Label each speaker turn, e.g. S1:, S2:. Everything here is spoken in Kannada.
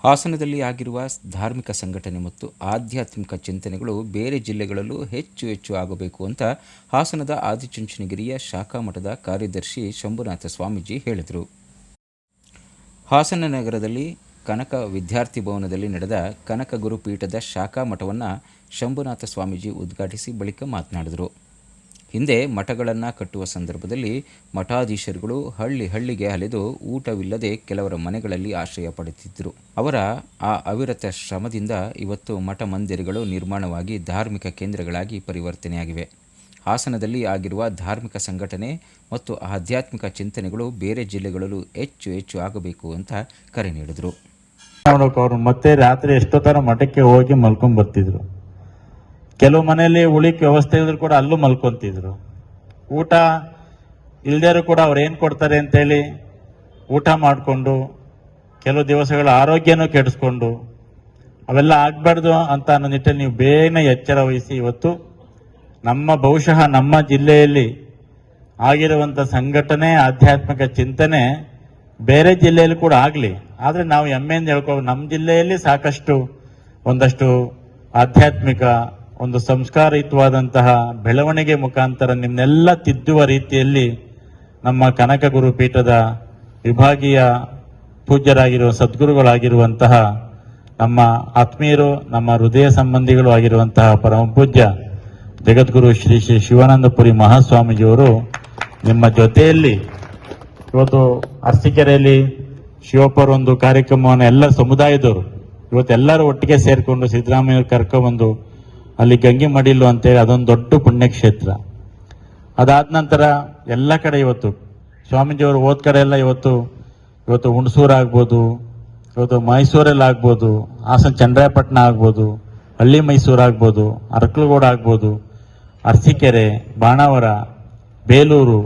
S1: ಹಾಸನದಲ್ಲಿ ಆಗಿರುವ ಧಾರ್ಮಿಕ ಸಂಘಟನೆ ಮತ್ತು ಆಧ್ಯಾತ್ಮಿಕ ಚಿಂತನೆಗಳು ಬೇರೆ ಜಿಲ್ಲೆಗಳಲ್ಲೂ ಹೆಚ್ಚು ಆಗಬೇಕು ಅಂತ ಹಾಸನದ ಆದಿಚುಂಚನಗಿರಿಯ ಶಾಖಾ ಮಠದ ಕಾರ್ಯದರ್ಶಿ ಶಂಭುನಾಥ ಸ್ವಾಮೀಜಿ ಹೇಳಿದರು. ಹಾಸನ ನಗರದಲ್ಲಿ ಕನಕ ವಿದ್ಯಾರ್ಥಿ ಭವನದಲ್ಲಿ ನಡೆದ ಕನಕ ಗುರುಪೀಠದ ಶಾಖಾ ಮಠವನ್ನು ಶಂಭುನಾಥ ಸ್ವಾಮೀಜಿ ಉದ್ಘಾಟಿಸಿ ಬಳಿಕ ಮಾತನಾಡಿದರು. ಹಿಂದೆ ಮಠಗಳನ್ನು ಕಟ್ಟುವ ಸಂದರ್ಭದಲ್ಲಿ ಮಠಾಧೀಶರುಗಳು ಹಳ್ಳಿಗೆ ಅಲೆದು ಊಟವಿಲ್ಲದೆ ಕೆಲವರ ಮನೆಗಳಲ್ಲಿ ಆಶ್ರಯ ಪಡೆದಿದ್ದರು. ಅವರ ಆ ಅವಿರತ ಶ್ರಮದಿಂದ ಇವತ್ತು ಮಠ ಮಂದಿರಗಳು ನಿರ್ಮಾಣವಾಗಿ ಧಾರ್ಮಿಕ ಕೇಂದ್ರಗಳಾಗಿ ಪರಿವರ್ತನೆಯಾಗಿವೆ. ಹಾಸನದಲ್ಲಿ ಆಗಿರುವ ಧಾರ್ಮಿಕ ಸಂಘಟನೆ ಮತ್ತು ಆಧ್ಯಾತ್ಮಿಕ ಚಿಂತನೆಗಳು ಬೇರೆ ಜಿಲ್ಲೆಗಳಲ್ಲೂ ಹೆಚ್ಚು ಆಗಬೇಕು ಅಂತ ಕರೆ ನೀಡಿದರು.
S2: ಅವರು ಮತ್ತೆ ರಾತ್ರಿ ಎಷ್ಟೊತ್ತರ ಮಠಕ್ಕೆ ಹೋಗಿ ಮಲ್ಕೊಂಡ್ ಬರ್ತಿದ್ರು. ಕೆಲವು ಮನೆಯಲ್ಲಿ ಉಳಿಕೆ ವ್ಯವಸ್ಥೆ ಇದ್ರು ಕೂಡ ಅಲ್ಲೂ ಮಲ್ಕೊಂತಿದ್ರು. ಊಟ ಇಲ್ದೇರು ಕೂಡ ಅವ್ರು ಏನ್ ಕೊಡ್ತಾರೆ ಅಂತೇಳಿ ಊಟ ಮಾಡಿಕೊಂಡು ಕೆಲವು ದಿವಸಗಳ ಆರೋಗ್ಯನೂ ಕೆಡಿಸ್ಕೊಂಡು ಅವೆಲ್ಲ ಆಗ್ಬಾರ್ದು ಅಂತ ಅನ್ನೋ ನಿಟ್ಟಲ್ಲಿ ನೀವು ಬೇಗನೆ ಎಚ್ಚರ ವಹಿಸಿ ಇವತ್ತು ಬಹುಶಃ ನಮ್ಮ ಜಿಲ್ಲೆಯಲ್ಲಿ ಆಗಿರುವಂಥ ಸಂಘಟನೆ ಆಧ್ಯಾತ್ಮಿಕ ಚಿಂತನೆ ಬೇರೆ ಜಿಲ್ಲೆಯಲ್ಲಿ ಕೂಡ ಆಗಲಿ. ಆದರೆ ನಾವು ಹೆಮ್ಮೆಯಿಂದ ಹೇಳ್ಕೋ ನಮ್ಮ ಜಿಲ್ಲೆಯಲ್ಲಿ ಸಾಕಷ್ಟು ಒಂದಷ್ಟು ಆಧ್ಯಾತ್ಮಿಕ ಒಂದು ಸಂಸ್ಕಾರಯುತವಾದಂತಹ ಬೆಳವಣಿಗೆ ಮುಖಾಂತರ ನಿಮ್ನೆಲ್ಲ ತಿದ್ದುವ ರೀತಿಯಲ್ಲಿ ನಮ್ಮ ಕನಕ ಗುರುಪೀಠದ ವಿಭಾಗೀಯ ಪೂಜ್ಯರಾಗಿರುವ ಸದ್ಗುರುಗಳಾಗಿರುವಂತಹ ನಮ್ಮ ಆತ್ಮೀಯರು, ನಮ್ಮ ಹೃದಯ ಸಂಬಂಧಿಗಳು ಆಗಿರುವಂತಹ ಪರಮ ಪೂಜ್ಯ ಜಗದ್ಗುರು ಶ್ರೀ ಶಿವಾನಂದಪುರಿ ಮಹಾಸ್ವಾಮೀಜಿಯವರು ನಿಮ್ಮ ಜೊತೆಯಲ್ಲಿ ಇವತ್ತು ಅರಸೀಕೆರೆಯಲ್ಲಿ ಶಿವಪ್ಪರ ಒಂದು ಕಾರ್ಯಕ್ರಮವನ್ನು ಎಲ್ಲ ಸಮುದಾಯದವರು ಇವತ್ತೆಲ್ಲರೂ ಒಟ್ಟಿಗೆ ಸೇರಿಕೊಂಡು ಸಿದ್ದರಾಮಯ್ಯ ಕರ್ಕೊಂಡ್ಬಂದು ಅಲ್ಲಿ ಗಂಗೆ ಮಡಿಲು ಅಂತೇಳಿ ಅದೊಂದು ದೊಡ್ಡ ಪುಣ್ಯಕ್ಷೇತ್ರ. ಅದಾದ ನಂತರ ಎಲ್ಲ ಕಡೆ ಇವತ್ತು ಸ್ವಾಮೀಜಿಯವರು ಹೋದ ಕಡೆ ಎಲ್ಲ ಇವತ್ತು ಹುಣಸೂರು ಆಗ್ಬೋದು, ಇವತ್ತು ಮೈಸೂರಲ್ಲಿ ಆಗ್ಬೋದು, ಹಾಸನ ಚನ್ನರಾಯಪಟ್ಟಣ ಆಗ್ಬೋದು, ಹಳ್ಳಿ ಮೈಸೂರು ಆಗ್ಬೋದು, ಅರಕಲಗೂಡು ಆಗ್ಬೋದು, ಅರಸೀಕೆರೆ, ಬಾಣಾವರ, ಬೇಲೂರು